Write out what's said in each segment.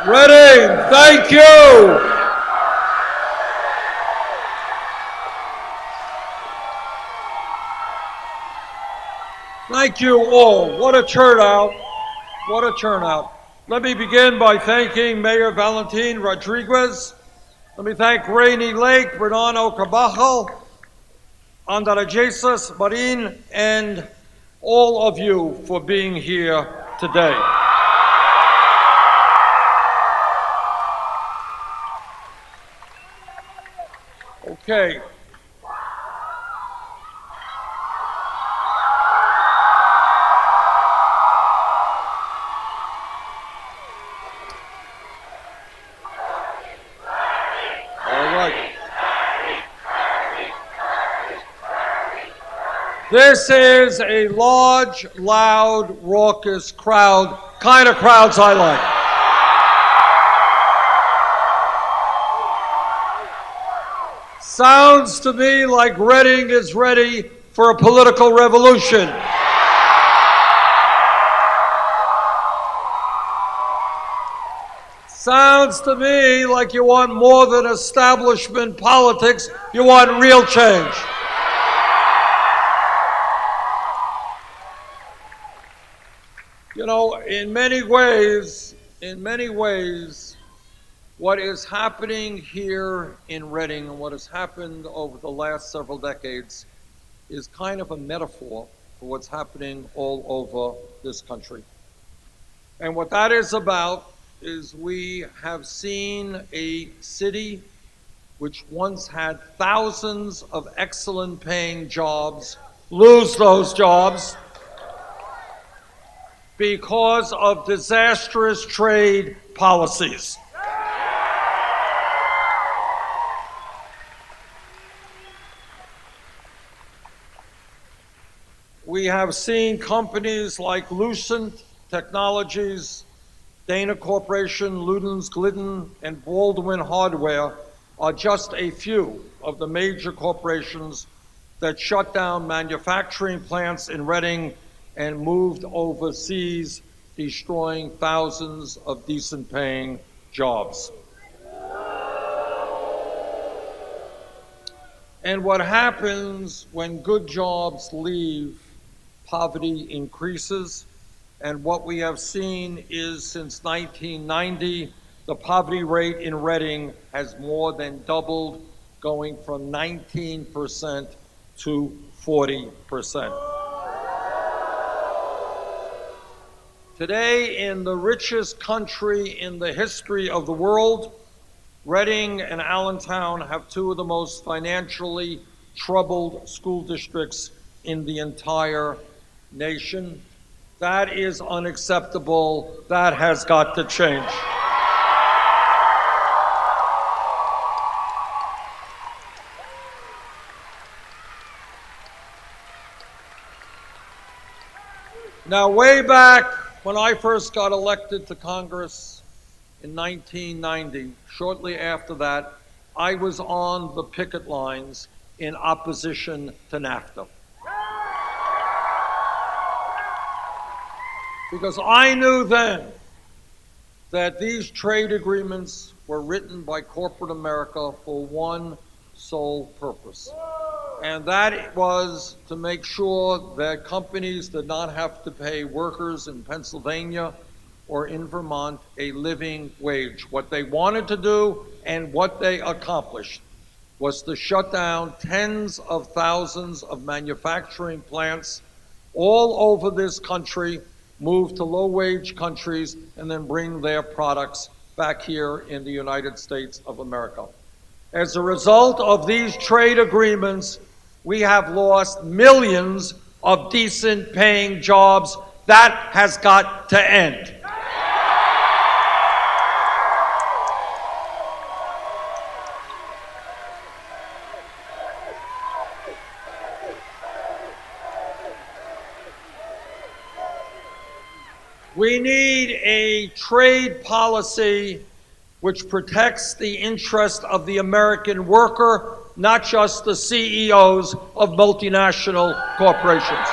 Reading, thank you. Thank you all. What a turnout. What a turnout. Let me begin by thanking Mayor Valentin Rodriguez. Let me thank Rainy Lake, Bernardo Carvajal, Andara Jesus, Marin, and all of you for being here today. Okay. This is a large, loud, raucous crowd, kind of crowds I like. Sounds to me like Reading is ready for a political revolution. Sounds to me like you want more than establishment politics, you want real change. You know, in many ways, what is happening here in Reading and what has happened over the last several decades is kind of a metaphor for what's happening all over this country. And what that is about is we have seen a city which once had thousands of excellent paying jobs lose those jobs because of disastrous trade policies. We have seen companies like Lucent Technologies, Dana Corporation, Ludens, Glidden, and Baldwin Hardware are just a few of the major corporations that shut down manufacturing plants in Reading and moved overseas, destroying thousands of decent-paying jobs. And what happens when good jobs leave, poverty increases, and what we have seen is since 1990, the poverty rate in Reading has more than doubled, going from 19% to 40%. Today, in the richest country in the history of the world, Reading and Allentown have two of the most financially troubled school districts in the entire nation. That is unacceptable. That has got to change. Now, way back when I first got elected to Congress in 1990, shortly after that, I was on the picket lines in opposition to NAFTA. Because I knew then that these trade agreements were written by corporate America for one sole purpose. And that was to make sure that companies did not have to pay workers in Pennsylvania or in Vermont a living wage. What they wanted to do and what they accomplished was to shut down tens of thousands of manufacturing plants all over this country, move to low-wage countries, and then bring their products back here in the United States of America. As a result of these trade agreements, we have lost millions of decent paying jobs. That has got to end. We need a trade policy which protects the interest of the American worker, not just the CEOs of multinational corporations.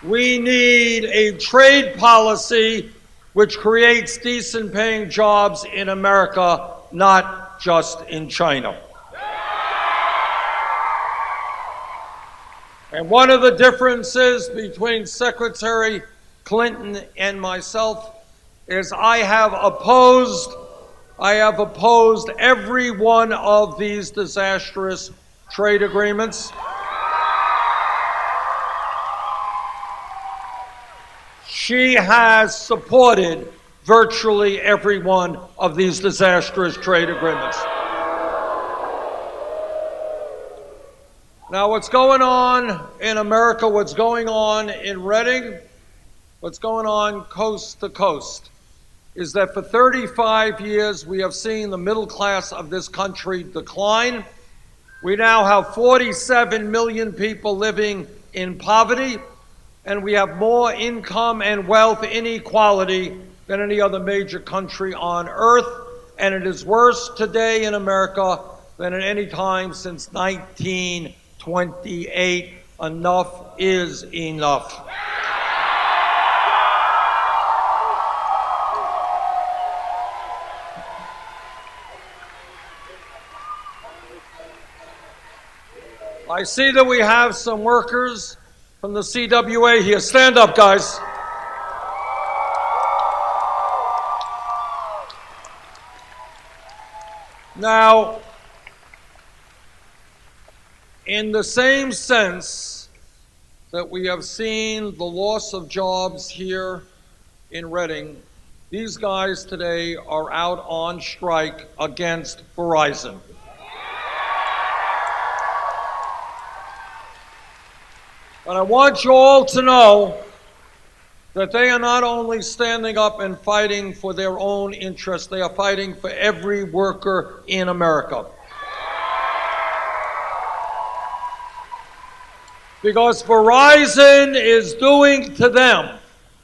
We need a trade policy which creates decent paying jobs in America, not just in China. And one of the differences between Secretary Clinton and myself is I have opposed every one of these disastrous trade agreements. She has supported virtually every one of these disastrous trade agreements. Now, what's going on in America, what's going on in Reading, what's going on coast to coast, is that for 35 years we have seen the middle class of this country decline. We now have 47 million people living in poverty, and we have more income and wealth inequality than any other major country on earth, and it is worse today in America than at any time since 1928. Enough is enough. I see that we have some workers from the CWA here. Stand up, guys. Now, in the same sense that we have seen the loss of jobs here in Reading, these guys today are out on strike against Verizon. But I want you all to know that they are not only standing up and fighting for their own interests, they are fighting for every worker in America. Because Verizon is doing to them,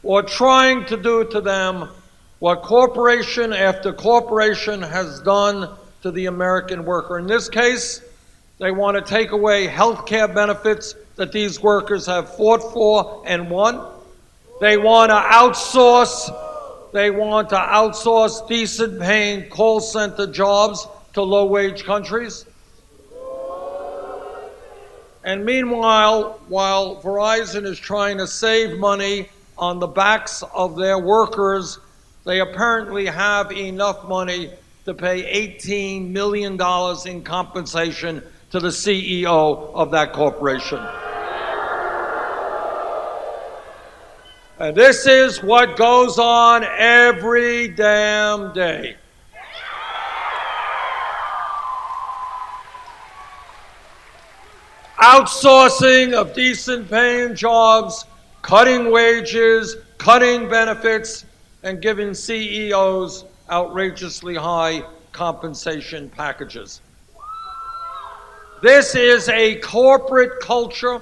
or trying to do to them, what corporation after corporation has done to the American worker. In this case, they want to take away health care benefits that these workers have fought for and won. They want to outsource decent paying call center jobs to low wage countries. And meanwhile, while Verizon is trying to save money on the backs of their workers, they apparently have enough money to pay $18 million in compensation to the CEO of that corporation. And this is what goes on every damn day. Outsourcing of decent paying jobs, cutting wages, cutting benefits, and giving CEOs outrageously high compensation packages. This is a corporate culture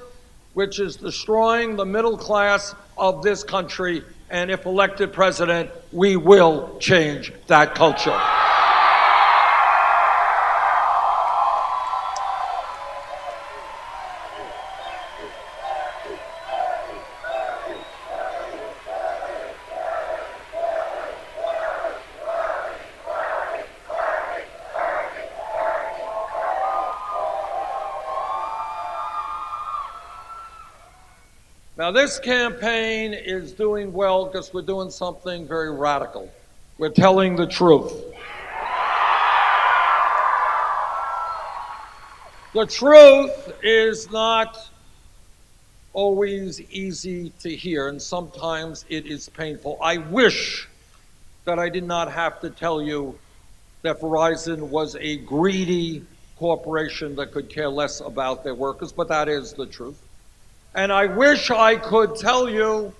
which is destroying the middle class of this country, and if elected president, we will change that culture. Now, this campaign is doing well because we're doing something very radical. We're telling the truth. The truth is not always easy to hear, and sometimes it is painful. I wish that I did not have to tell you that Verizon was a greedy corporation that could care less about their workers, but that is the truth. And I wish I could tell you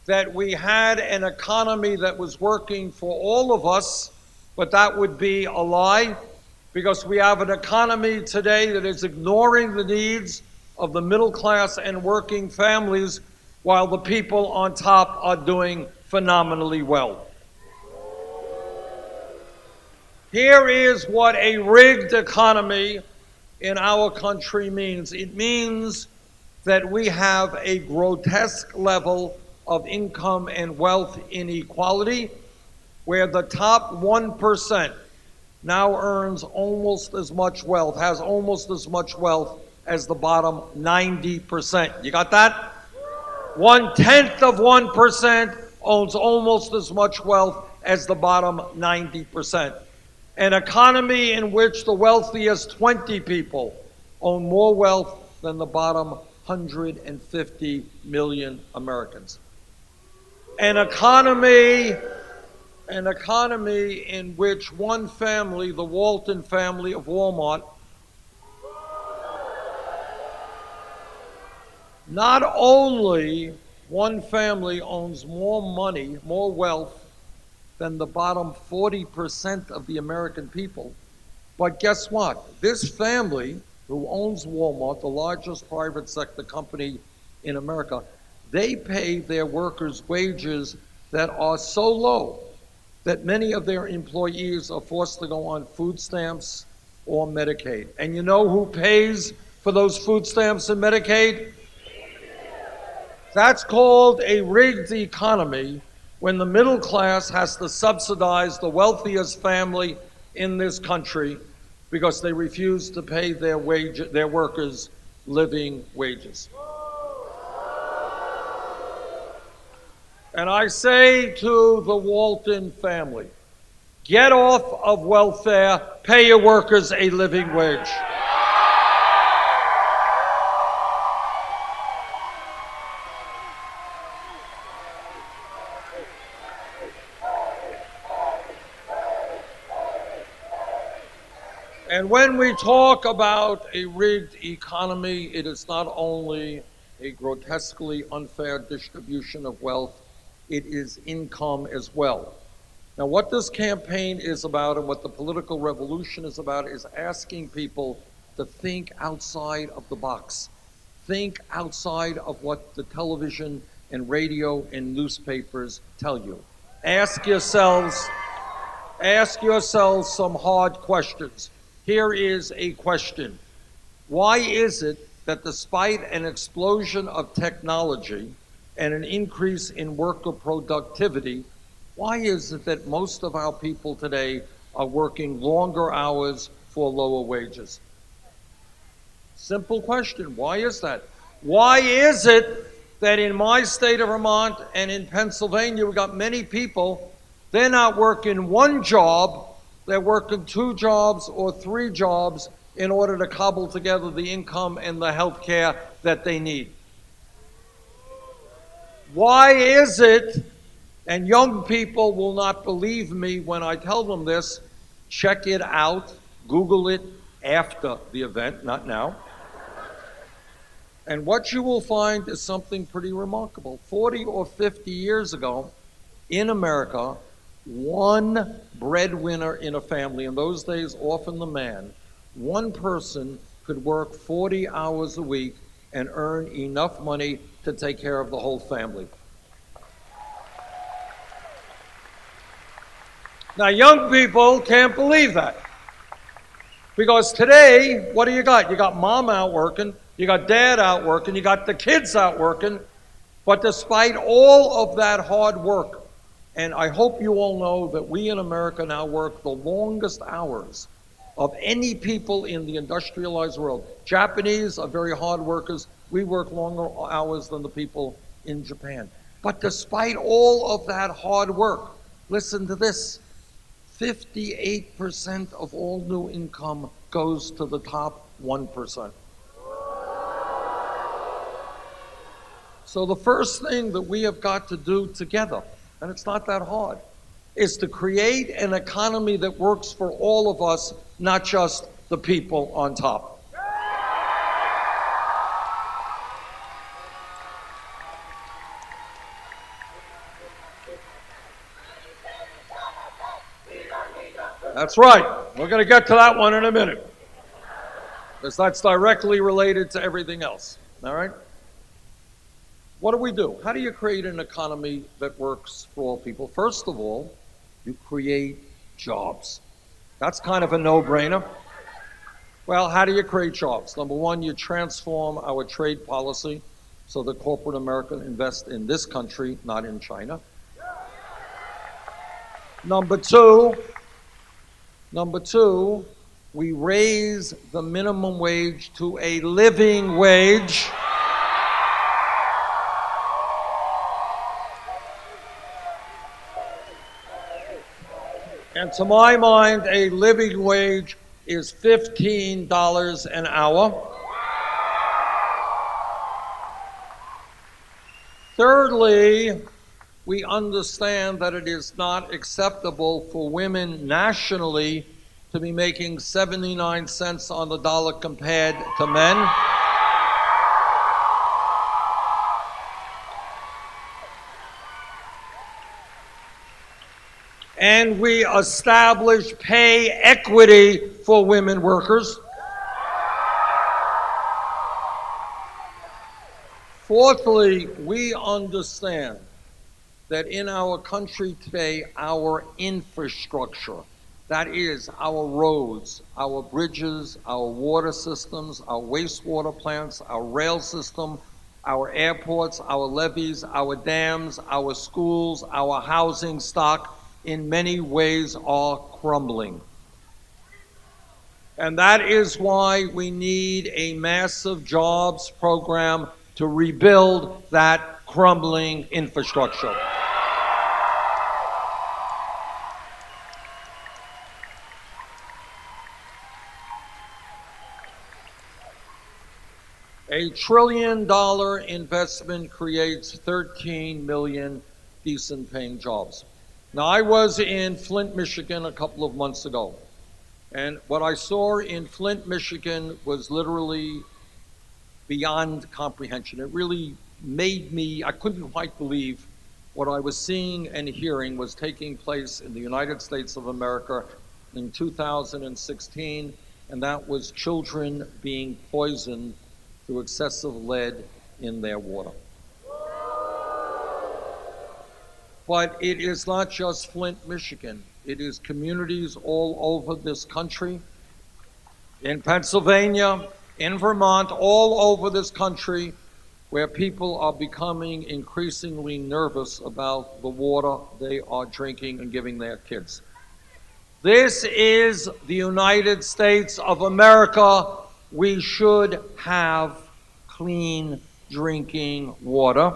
that we had an economy that was working for all of us, but that would be a lie, because we have an economy today that is ignoring the needs of the middle class and working families, while the people on top are doing phenomenally well. Here is what a rigged economy in our country means. It means that we have a grotesque level of income and wealth inequality, where the top 1% now earns almost as much wealth, has almost as much wealth as the bottom 90%. You got that? 1/10 of 1% owns almost as much wealth as the bottom 90%. An economy in which the wealthiest 20 people own more wealth than the bottom 150 million Americans. An economy in which one family, the Walton family of Walmart, not only one family owns more money, more wealth than the bottom 40% of the American people, but guess what? This family who owns Walmart, the largest private sector company in America, they pay their workers wages that are so low that many of their employees are forced to go on food stamps or Medicaid. And you know who pays for those food stamps and Medicaid? That's called a rigged economy, when the middle class has to subsidize the wealthiest family in this country because they refuse to pay their workers living wages. And I say to the Walton family, get off of welfare, pay your workers a living wage. And when we talk about a rigged economy, it is not only a grotesquely unfair distribution of wealth, it is income as well. Now, what this campaign is about and what the political revolution is about is asking people to think outside of the box. Think outside of what the television and radio and newspapers tell you. Ask yourselves some hard questions. Here is a question. Why is it that despite an explosion of technology and an increase in worker productivity, why is it that most of our people today are working longer hours for lower wages? Simple question. Why is that? Why is it that in my state of Vermont and in Pennsylvania, we've got many people, they're not working one job, they're working 2 jobs or 3 jobs in order to cobble together the income and the health care that they need? Why is it, and young people will not believe me when I tell them this, check it out, Google it after the event, not now. And what you will find is something pretty remarkable. 40 or 50 years ago, in America, one breadwinner in a family, in those days often the man, one person could work 40 hours a week and earn enough money to take care of the whole family. Now, young people can't believe that. Because today, what do you got? You got mom out working, you got dad out working, you got the kids out working, but despite all of that hard work, and I hope you all know that we in America now work the longest hours of any people in the industrialized world. Japanese are very hard workers. We work longer hours than the people in Japan. But despite all of that hard work, listen to this, 58% of all new income goes to the top 1%. So the first thing that we have got to do together, and it's not that hard, is to create an economy that works for all of us, not just the people on top. That's right. We're going to get to that one in a minute, because that's directly related to everything else. All right? What do? How do you create an economy that works for all people? First of all, you create jobs. That's kind of a no-brainer. Well, how do you create jobs? Number one, you transform our trade policy so that corporate America invests in this country, not in China. Number two, we raise the minimum wage to a living wage. And to my mind, a living wage is $15 an hour. Thirdly, we understand that it is not acceptable for women nationally to be making 79 cents on the dollar compared to men. And we establish pay equity for women workers. Fourthly, we understand that in our country today, our infrastructure, that is our roads, our bridges, our water systems, our wastewater plants, our rail system, our airports, our levees, our dams, our schools, our housing stock, in many ways are crumbling. And that is why we need a massive jobs program to rebuild that crumbling infrastructure. A $1 trillion investment creates 13 million decent paying jobs. Now, I was in Flint, Michigan a couple of months ago, and what I saw in Flint, Michigan was literally beyond comprehension. It really made me, I couldn't quite believe what I was seeing and hearing was taking place in the United States of America in 2016, and that was children being poisoned through excessive lead in their water. But it is not just Flint, Michigan. It is communities all over this country, in Pennsylvania, in Vermont, all over this country, where people are becoming increasingly nervous about the water they are drinking and giving their kids. This is the United States of America. We should have clean drinking water.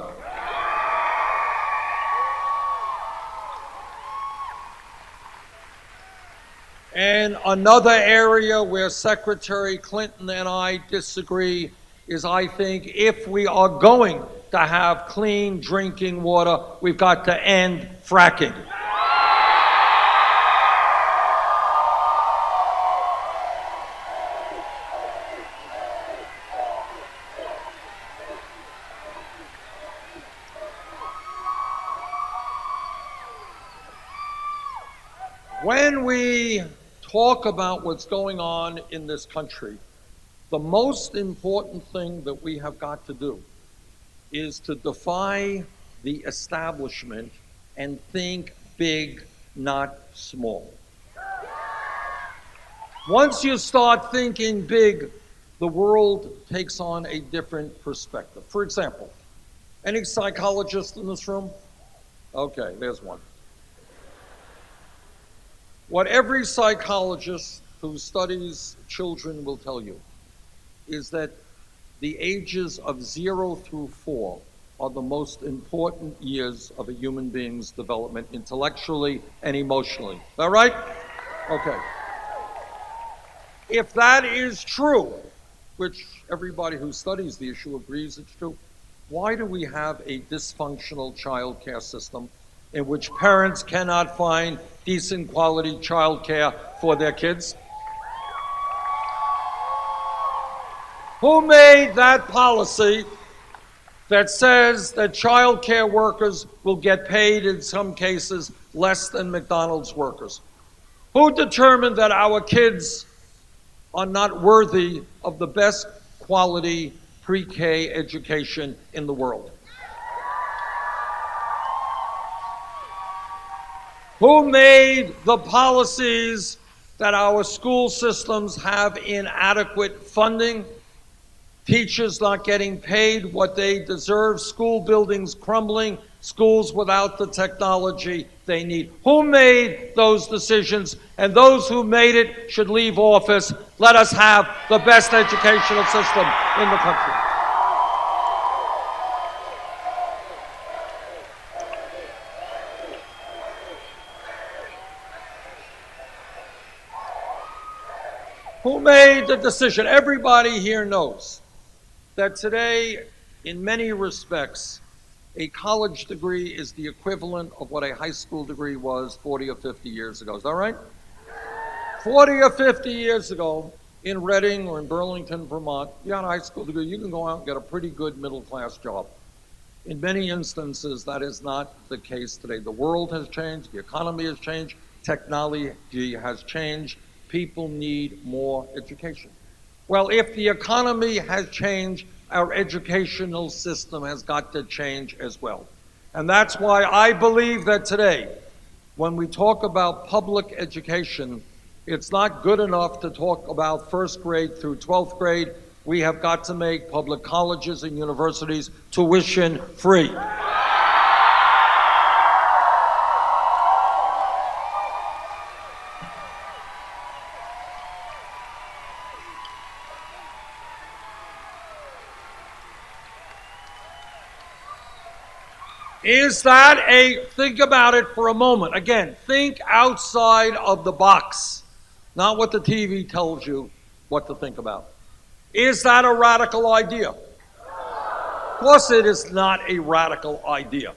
And another area where Secretary Clinton and I disagree is, I think, if we are going to have clean drinking water, we've got to end fracking. When we talk about what's going on in this country, the most important thing that we have got to do is to defy the establishment and think big, not small. Once you start thinking big, the world takes on a different perspective. For example, any psychologists in this room? Okay, there's one. What every psychologist who studies children will tell you is that the ages of 0 through 4 are the most important years of a human being's development, intellectually and emotionally. Is that right? Okay. If that is true, which everybody who studies the issue agrees it's true, why do we have a dysfunctional child care system in which parents cannot find decent quality child care for their kids? Who made that policy that says that child care workers will get paid, in some cases, less than McDonald's workers? Who determined that our kids are not worthy of the best quality pre-K education in the world? Who made the policies that our school systems have inadequate funding, teachers not getting paid what they deserve, school buildings crumbling, schools without the technology they need. Who made those decisions? And those who made it should leave office. Let us have the best educational system in the country. Who made the decision? Everybody here knows that today, in many respects, a college degree is the equivalent of what a high school degree was 40 or 50 years ago. Is that right? 40 or 50 years ago, in Reading or in Burlington, Vermont, you had a high school degree, you can go out and get a pretty good middle-class job. In many instances, that is not the case today. The world has changed, the economy has changed, technology has changed. People need more education. Well, if the economy has changed, our educational system has got to change as well. And that's why I believe that today, when we talk about public education, it's not good enough to talk about first grade through 12th grade. We have got to make public colleges and universities tuition free. Is that think about it for a moment. Again, think outside of the box, not what the TV tells you what to think about. Is that a radical idea? Of course it is not a radical idea.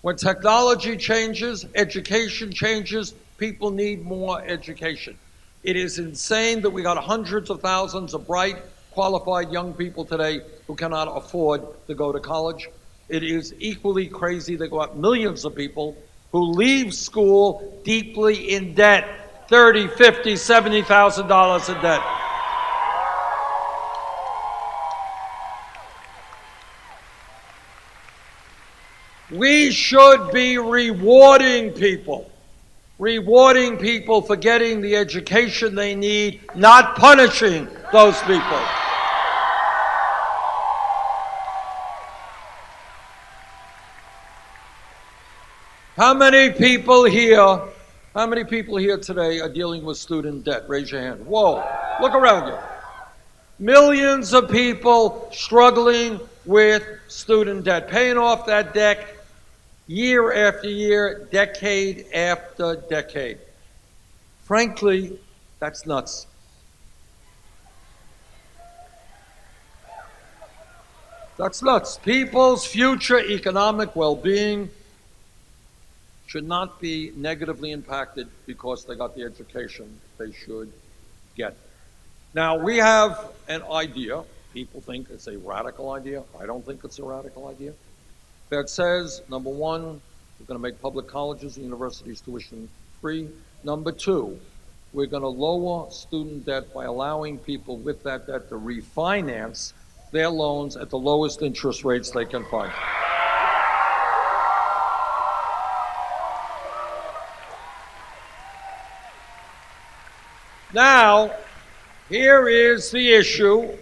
When technology changes, education changes, people need more education. It is insane that we got hundreds of thousands of bright, qualified young people today who cannot afford to go to college. It is equally crazy that got millions of people who leave school deeply in debt, $30,000, $50,000, $70,000 in debt. We should be rewarding people for getting the education they need, not punishing those people. How many people here today are dealing with student debt? Raise your hand. Whoa, look around you. Millions of people struggling with student debt, paying off that debt year after year, decade after decade. Frankly, that's nuts. That's nuts. People's future economic well-being should not be negatively impacted because they got the education they should get. Now, we have an idea, people think it's a radical idea, I don't think it's a radical idea, that says, number one, we're going to make public colleges and universities tuition free. Number two, we're going to lower student debt by allowing people with that debt to refinance their loans at the lowest interest rates they can find. Now, here is the issue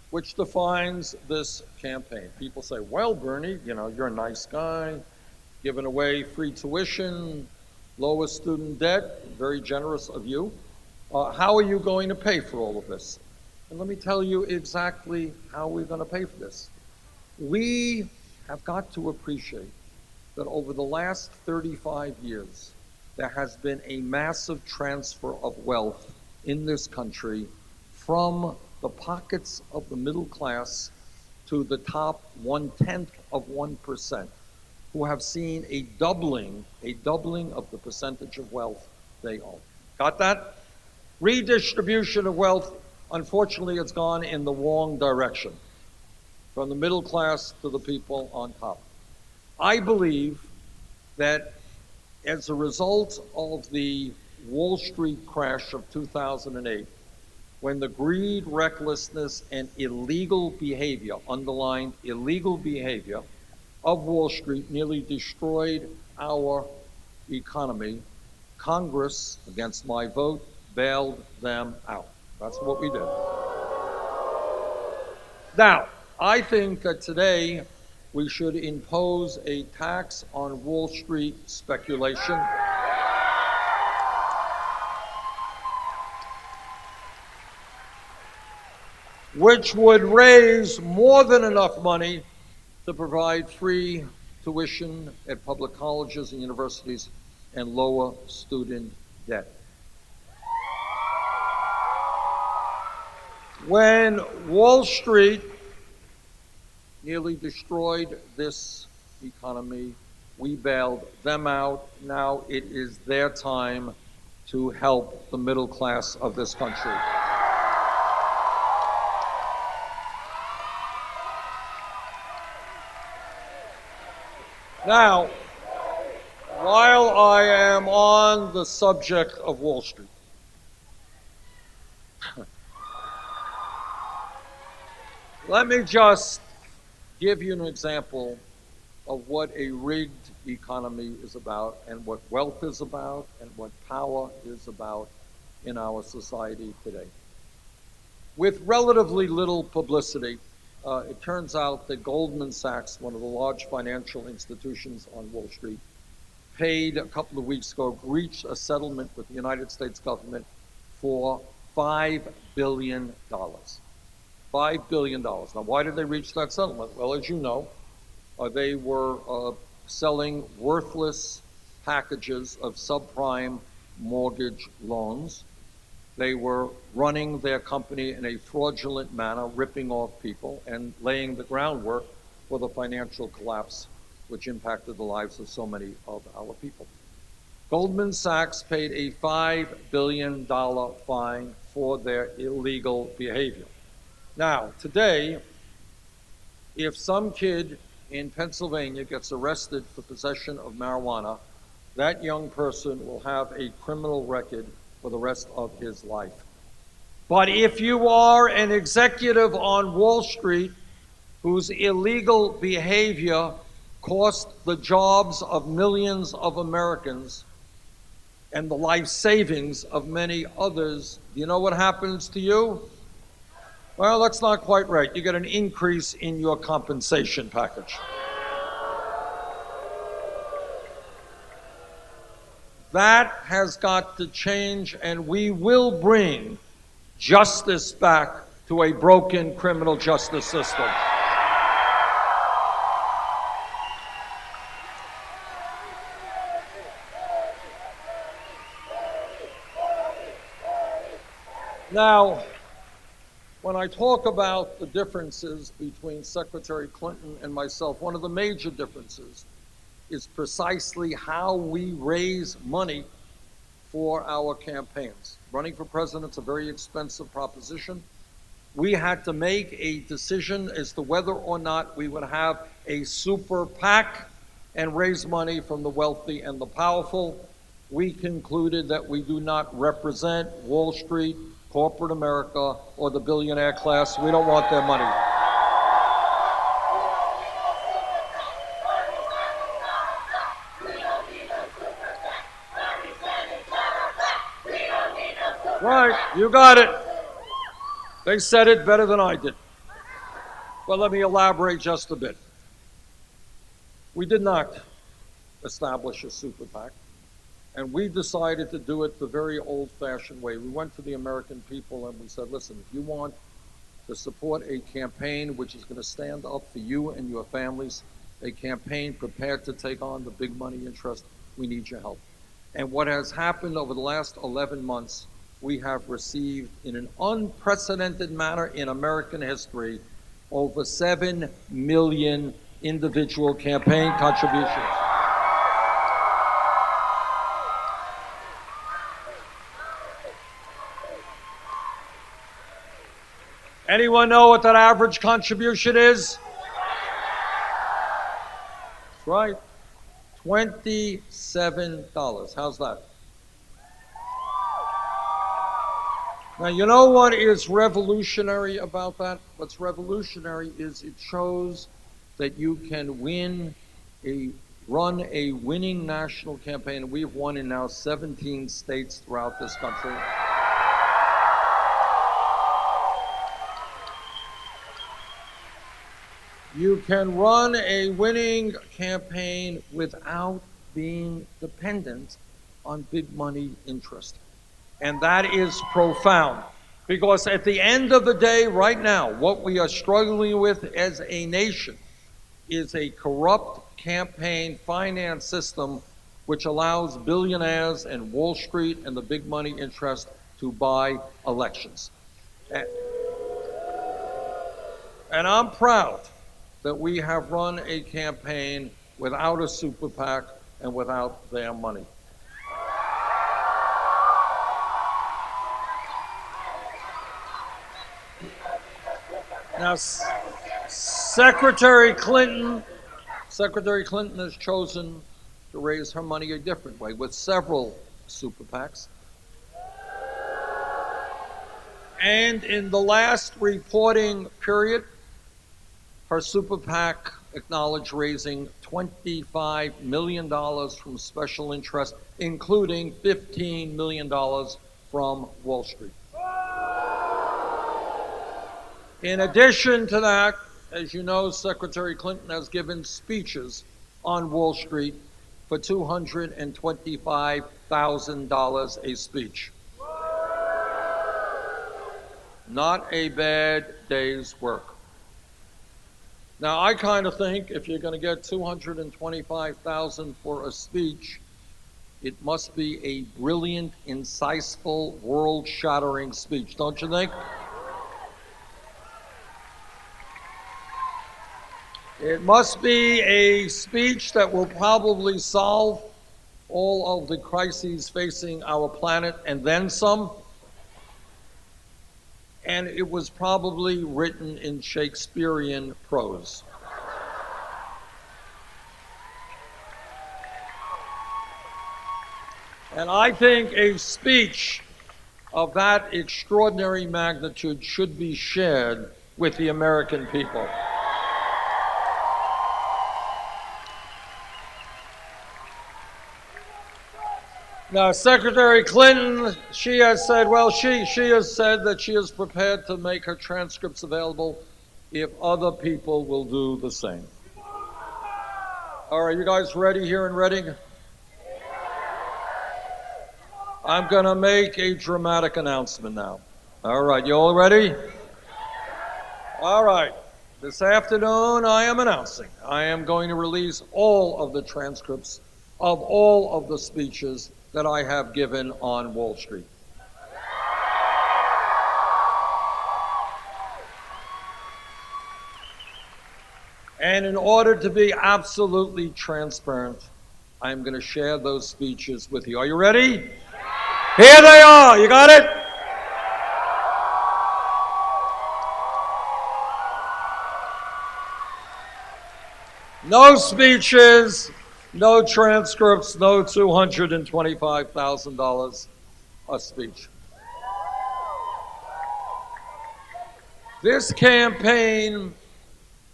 which defines this campaign. People say, well, Bernie, you're a nice guy, giving away free tuition, lowest student debt, very generous of you. How are you going to pay for all of this? And let me tell you exactly how we're going to pay for this. We have got to appreciate that over the last 35 years, there has been a massive transfer of wealth in this country from the pockets of the middle class to the top 0.1%, who have seen a doubling of the percentage of wealth they own. Got that? Redistribution of wealth, unfortunately, it's gone in the wrong direction, from the middle class to the people on top. I believe that as a result of the Wall Street crash of 2008, when the greed, recklessness, and illegal behavior, underlined illegal behavior, of Wall Street nearly destroyed our economy, Congress, against my vote, bailed them out. That's what we did. Now, I think that today we should impose a tax on Wall Street speculation. Which would raise more than enough money to provide free tuition at public colleges and universities and lower student debt. When Wall Street nearly destroyed this economy, we bailed them out. Now it is their time to help the middle class of this country. Now, while I am on the subject of Wall Street, let me just give you an example of what a rigged economy is about and what wealth is about and what power is about in our society today. With relatively little publicity, it turns out that Goldman Sachs, one of the large financial institutions on Wall Street, paid a couple of weeks ago, reached a settlement with the United States government for $5 billion. $5 billion. Now, why did they reach that settlement? Well, as you know, they were selling worthless packages of subprime mortgage loans. They were running their company in a fraudulent manner, ripping off people and laying the groundwork for the financial collapse which impacted the lives of so many of our people. Goldman Sachs paid a $5 billion fine for their illegal behavior. Now, today, if some kid in Pennsylvania gets arrested for possession of marijuana, that young person will have a criminal record for the rest of his life. But if you are an executive on Wall Street whose illegal behavior cost the jobs of millions of Americans and the life savings of many others, do you know what happens to you? Well, that's not quite right. You get an increase in your compensation package. That has got to change, and we will bring justice back to a broken criminal justice system. Now, when I talk about the differences between Secretary Clinton and myself, one of the major differences is precisely how we raise money for our campaigns. Running for president is a very expensive proposition. We had to make a decision as to whether or not we would have a super PAC and raise money from the wealthy and the powerful. We concluded that we do not represent Wall Street, corporate America, or the billionaire class. We don't want their money. Right, you got it. They said it better than I did. But let me elaborate just a bit. We did not establish a super PAC, and we decided to do it the very old-fashioned way. We went to the American people and we said, listen, if you want to support a campaign which is going to stand up for you and your families, a campaign prepared to take on the big money interest, we need your help. And what has happened over the last 11 months, we have received in an unprecedented manner in American history over 7 million individual campaign contributions. Anyone know what that average contribution is? That's right, $27. How's that? Now, you know what is revolutionary about that? What's revolutionary is it shows that you can win a run a winning national campaign. We've won in now 17 states throughout this country. You can run a winning campaign without being dependent on big money interest. And that is profound. Because at the end of the day, right now, what we are struggling with as a nation is a corrupt campaign finance system which allows billionaires and Wall Street and the big money interest to buy elections. And I'm proud that we have run a campaign without a super PAC and without their money. Now, Secretary Clinton has chosen to raise her money a different way with several super PACs. And in the last reporting period, her super PAC acknowledged raising $25 million from special interest, including $15 million from Wall Street. In addition to that, as you know, Secretary Clinton has given speeches on Wall Street for $225,000 a speech. Not a bad day's work. Now, I kind of think if you're going to get $225,000 for a speech, it must be a brilliant, insightful, world-shattering speech, don't you think? It must be a speech that will probably solve all of the crises facing our planet and then some. And it was probably written in Shakespearean prose. And I think a speech of that extraordinary magnitude should be shared with the American people. Now, Secretary Clinton, she has said, well, she has said that she is prepared to make her transcripts available if other people will do the same. All right, you guys ready here in Reading? I'm going to make a dramatic announcement now. All right, you all ready? All right. This afternoon, I am announcing I am going to release all of the transcripts of all of the speeches that I have given on Wall Street. And in order to be absolutely transparent, I'm going to share those speeches with you. Are you ready? Here they are. You got it? No speeches, no transcripts, no $225,000 a speech. This campaign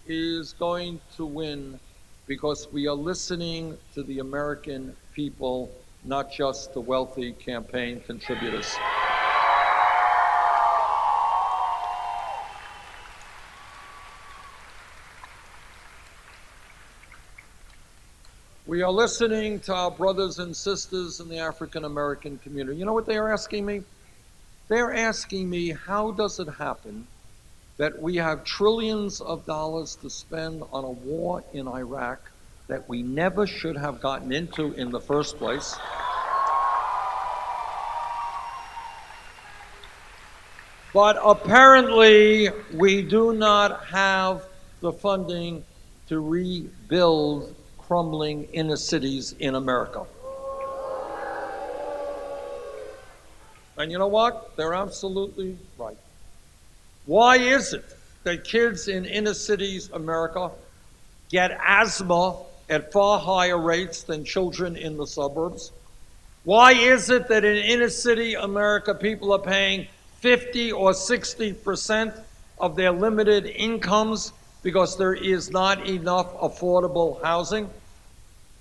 is going to win because we are listening to the American people, not just the wealthy campaign contributors. We are listening to our brothers and sisters in the African American community. You know what they are asking me? They're asking me, how does it happen that we have trillions of dollars to spend on a war in Iraq that we never should have gotten into in the first place? But apparently, we do not have the funding to rebuild crumbling inner cities in America. And you know what? They're absolutely right. Why is it that kids in inner cities America get asthma at far higher rates than children in the suburbs? Why is it that in inner city America people are paying 50 or 60% of their limited incomes because there is not enough affordable housing?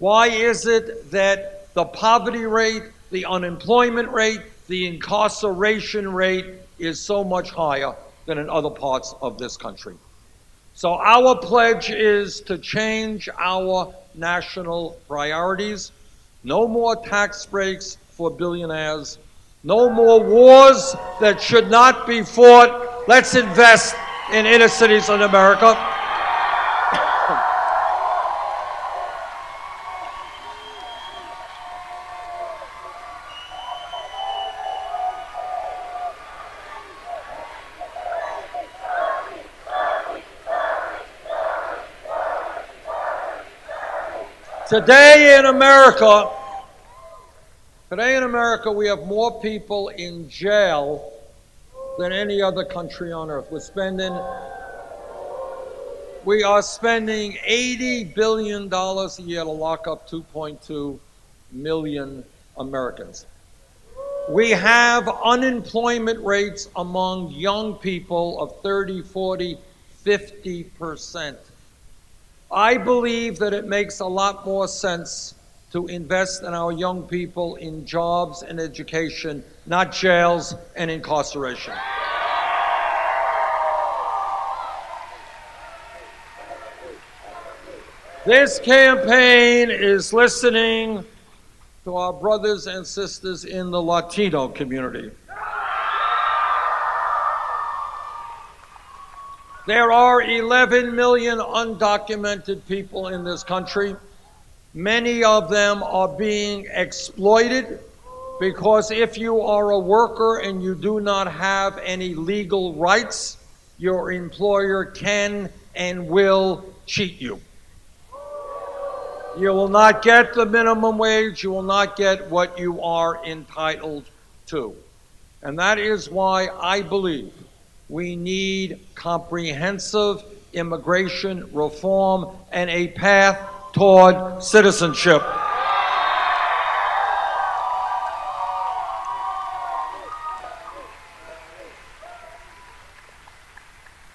Why is it that the poverty rate, the unemployment rate, the incarceration rate is so much higher than in other parts of this country? So our pledge is to change our national priorities. No more tax breaks for billionaires. No more wars that should not be fought. Let's invest in inner cities in America. Today in America, we have more people in jail than any other country on earth. We are spending $80 billion a year to lock up 2.2 million Americans. We have unemployment rates among young people of 30, 40, 50%. I believe that it makes a lot more sense to invest in our young people in jobs and education, not jails and incarceration. This campaign is listening to our brothers and sisters in the Latino community. There are 11 million undocumented people in this country. Many of them are being exploited because if you are a worker and you do not have any legal rights, your employer can and will cheat you. You will not get the minimum wage. You will not get what you are entitled to. And that is why I believe we need comprehensive immigration reform and a path toward citizenship.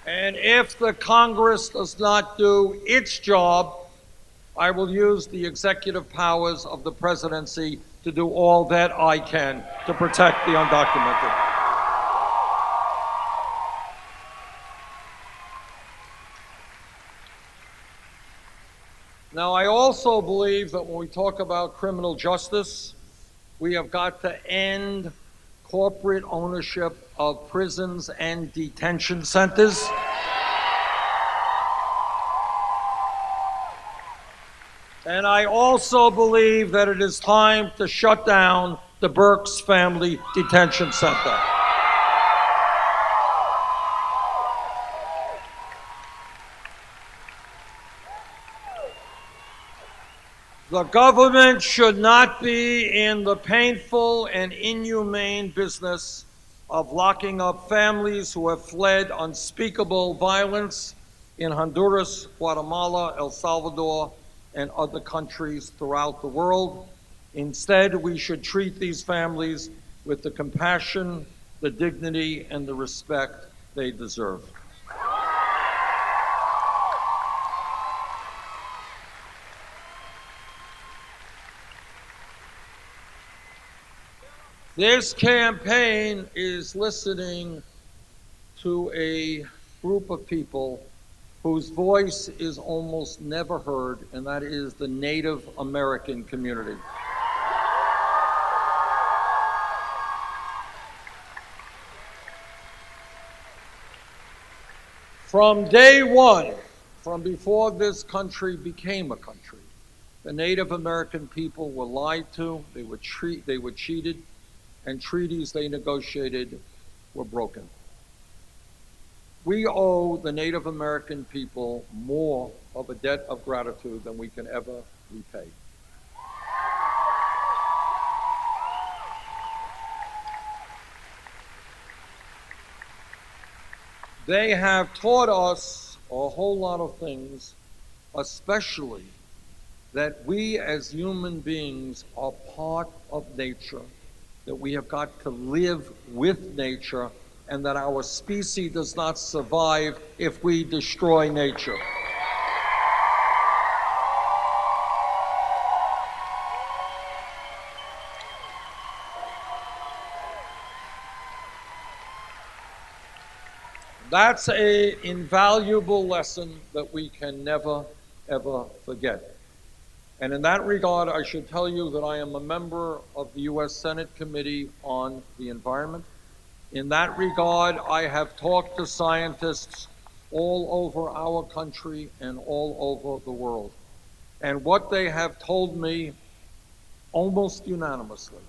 And if the Congress does not do its job, I will use the executive powers of the presidency to do all that I can to protect the undocumented. Now, I also believe that when we talk about criminal justice, we have got to end corporate ownership of prisons and detention centers. And I also believe that it is time to shut down the Burke's Family Detention Center. The government should not be in the painful and inhumane business of locking up families who have fled unspeakable violence in Honduras, Guatemala, El Salvador, and other countries throughout the world. Instead, we should treat these families with the compassion, the dignity, and the respect they deserve. This campaign is listening to a group of people whose voice is almost never heard, and that is the Native American community. From day one, from before this country became a country, the Native American people were lied to, they were cheated, and treaties they negotiated were broken. We owe the Native American people more of a debt of gratitude than we can ever repay. They have taught us a whole lot of things, especially that we as human beings are part of nature, that we have got to live with nature, and that our species does not survive if we destroy nature. That's an invaluable lesson that we can never, ever forget. And in that regard, I should tell you that I am a member of the U.S. Senate Committee on the Environment. In that regard, I have talked to scientists all over our country and all over the world. And what they have told me almost unanimously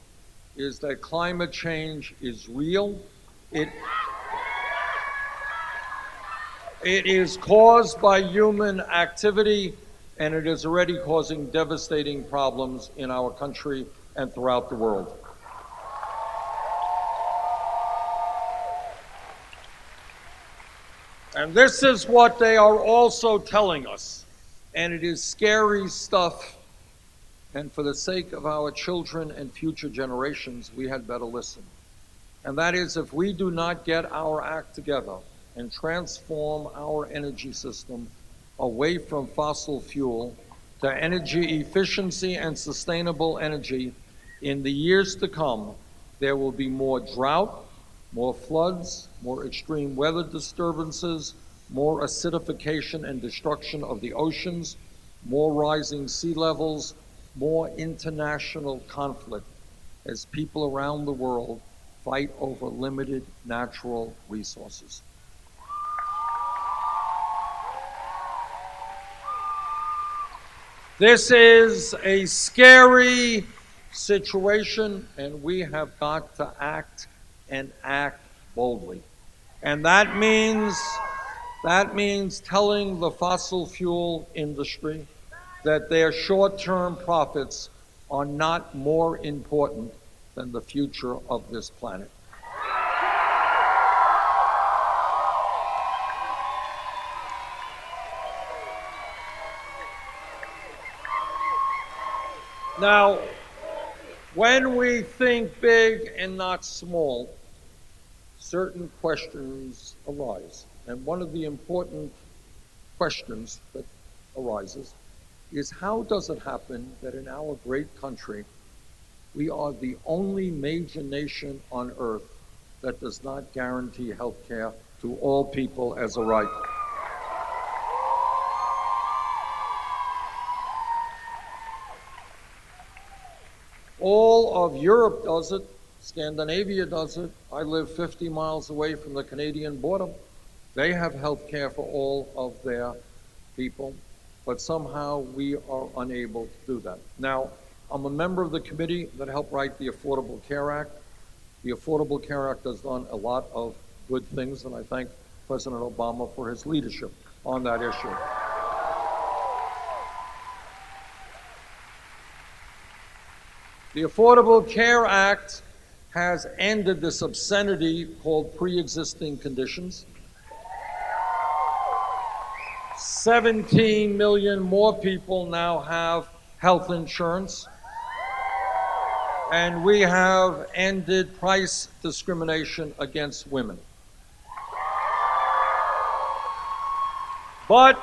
is that climate change is real. It is caused by human activity, and it is already causing devastating problems in our country and throughout the world. And this is what they are also telling us. And it is scary stuff. And for the sake of our children and future generations, we had better listen. And that is, if we do not get our act together and transform our energy system away from fossil fuel to energy efficiency and sustainable energy, in the years to come, there will be more drought, more floods, more extreme weather disturbances, more acidification and destruction of the oceans, more rising sea levels, more international conflict as people around the world fight over limited natural resources. This is a scary situation, and we have got to act and act boldly. And that means telling the fossil fuel industry that their short-term profits are not more important than the future of this planet. Now, when we think big and not small, certain questions arise. And one of the important questions that arises is, how does it happen that in our great country, we are the only major nation on earth that does not guarantee health care to all people as a right? All of Europe does it. Scandinavia does it. I live 50 miles away from the Canadian border. They have health care for all of their people, but somehow we are unable to do that. Now, I'm a member of the committee that helped write the Affordable Care Act. The Affordable Care Act has done a lot of good things, and I thank President Obama for his leadership on that issue. The Affordable Care Act has ended this obscenity called pre-existing conditions. 17 million more people now have health insurance. And we have ended price discrimination against women. But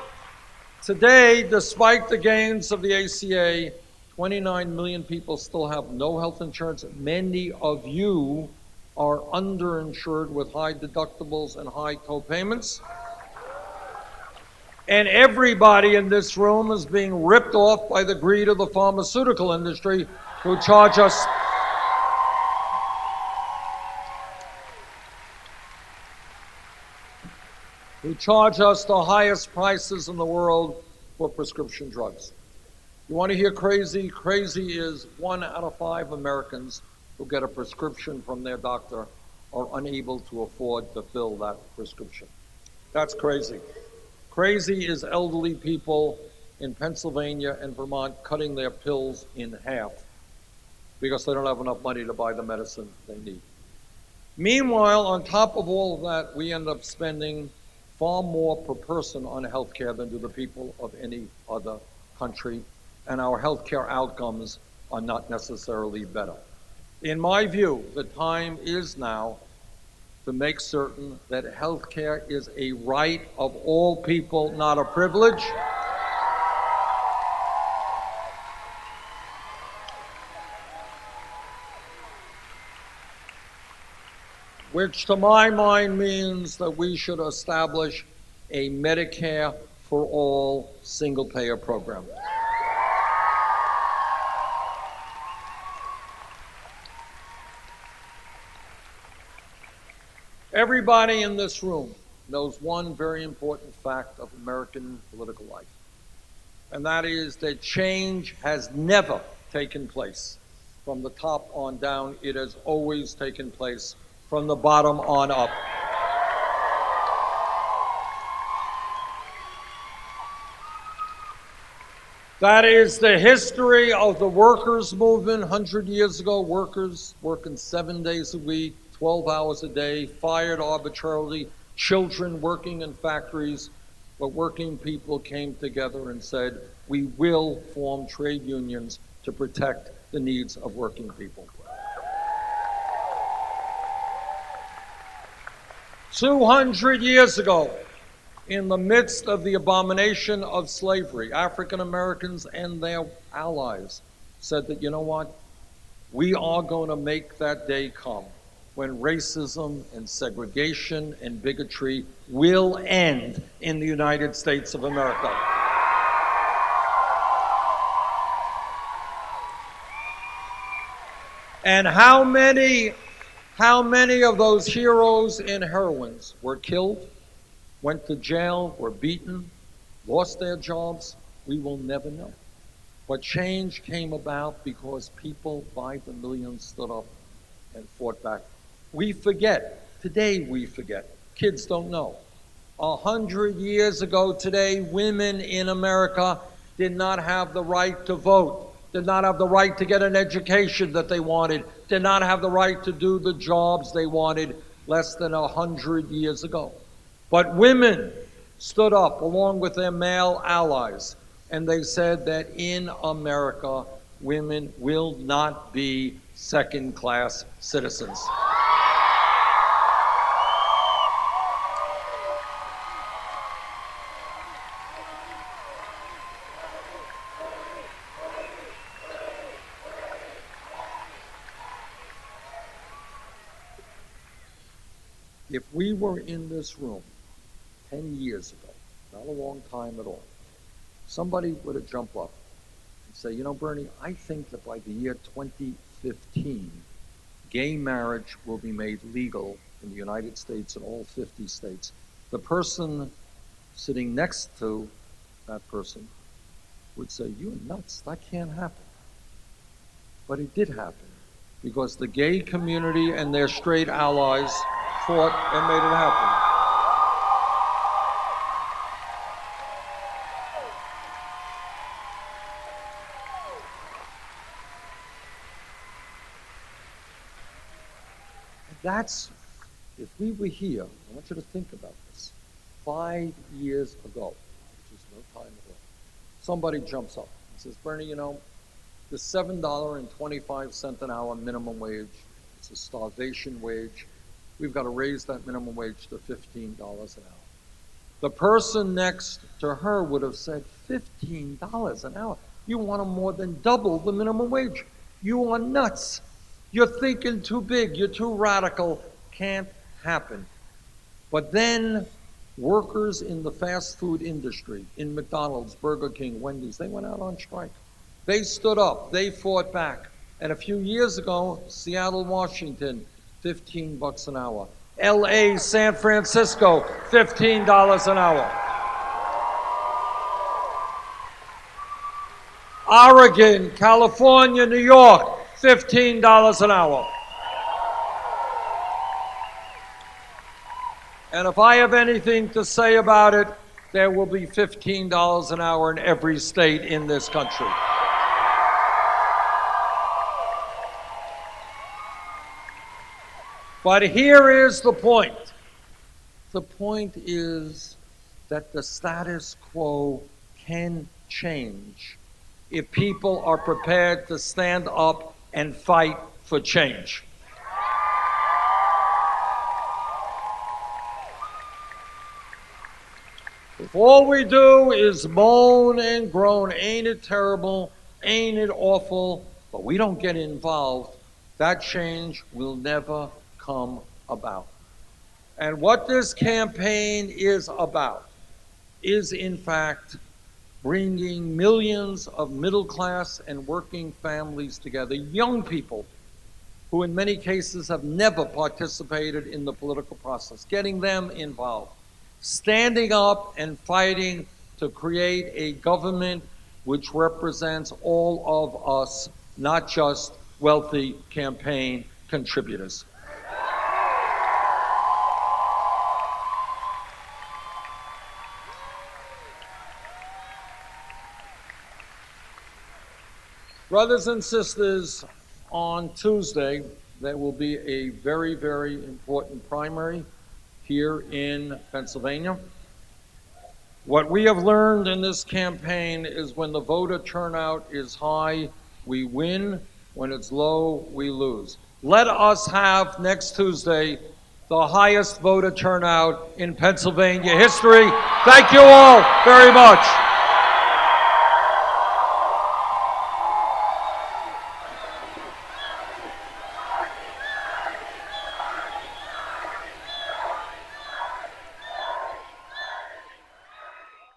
today, despite the gains of the ACA, 29 million people still have no health insurance. Many of you are underinsured with high deductibles and high co-payments. And everybody in this room is being ripped off by the greed of the pharmaceutical industry, who charge us the highest prices in the world for prescription drugs. You want to hear crazy? Crazy is 1 out of 5 Americans who get a prescription from their doctor are unable to afford to fill that prescription. That's crazy. Crazy is elderly people in Pennsylvania and Vermont cutting their pills in half because they don't have enough money to buy the medicine they need. Meanwhile, on top of all of that, we end up spending far more per person on health care than do the people of any other country, and our health care outcomes are not necessarily better. In my view, the time is now to make certain that health care is a right of all people, not a privilege. which to my mind means that we should establish a Medicare for all single-payer program. Everybody in this room knows one very important fact of American political life, and that is that change has never taken place from the top on down. It has always taken place from the bottom on up. That is the history of the workers' movement. 100 years ago, workers working 7 days a week, 12 hours a day, fired arbitrarily, children working in factories, but working people came together and said, we will form trade unions to protect the needs of working people. 200 years ago, in the midst of the abomination of slavery, African Americans and their allies said that, you know what, we are going to make that day come when racism and segregation and bigotry will end in the United States of America. And how many of those heroes and heroines were killed, went to jail, were beaten, lost their jobs? We will never know. But change came about because people by the millions stood up and fought back. We forget. Today we forget. Kids don't know. 100 years ago today, women in America did not have the right to vote, did not have the right to get an education that they wanted, did not have the right to do the jobs they wanted less than 100 years ago. But women stood up along with their male allies, and they said that in America, women will not be second-class citizens. If we were in this room 10 years ago, not a long time at all, somebody would have jumped up and say, you know, Bernie, I think that by the year 2015, gay marriage will be made legal in the United States and all 50 states. The person sitting next to that person would say, you're nuts, that can't happen. But it did happen because the gay community and their straight allies fought and made it happen. That's, if we were here, I want you to think about this, 5 years ago, which is no time at all, somebody jumps up and says, Bernie, you know, the $7.25 an hour minimum wage, it's a starvation wage. We've got to raise that minimum wage to $15 an hour. The person next to her would have said, $15 an hour? You want to more than double the minimum wage. You are nuts. You're thinking too big. You're too radical. Can't happen. But then workers in the fast food industry, in McDonald's, Burger King, Wendy's, they went out on strike. They stood up. They fought back. And a few years ago, Seattle, Washington, $15 an hour. LA, San Francisco, $15 an hour. Oregon, California, New York, $15 an hour. And if I have anything to say about it, there will be $15 an hour in every state in this country. But here is the point. The point is that the status quo can change if people are prepared to stand up and fight for change. If all we do is moan and groan, ain't it terrible, ain't it awful, but we don't get involved, that change will never come about. And what this campaign is about is, in fact, bringing millions of middle-class and working families together, young people who in many cases have never participated in the political process, getting them involved, standing up and fighting to create a government which represents all of us, not just wealthy campaign contributors. Brothers and sisters, on Tuesday, there will be a very, very important primary here in Pennsylvania. What we have learned in this campaign is when the voter turnout is high, we win. When it's low, we lose. Let us have next Tuesday the highest voter turnout in Pennsylvania history. Thank you all very much.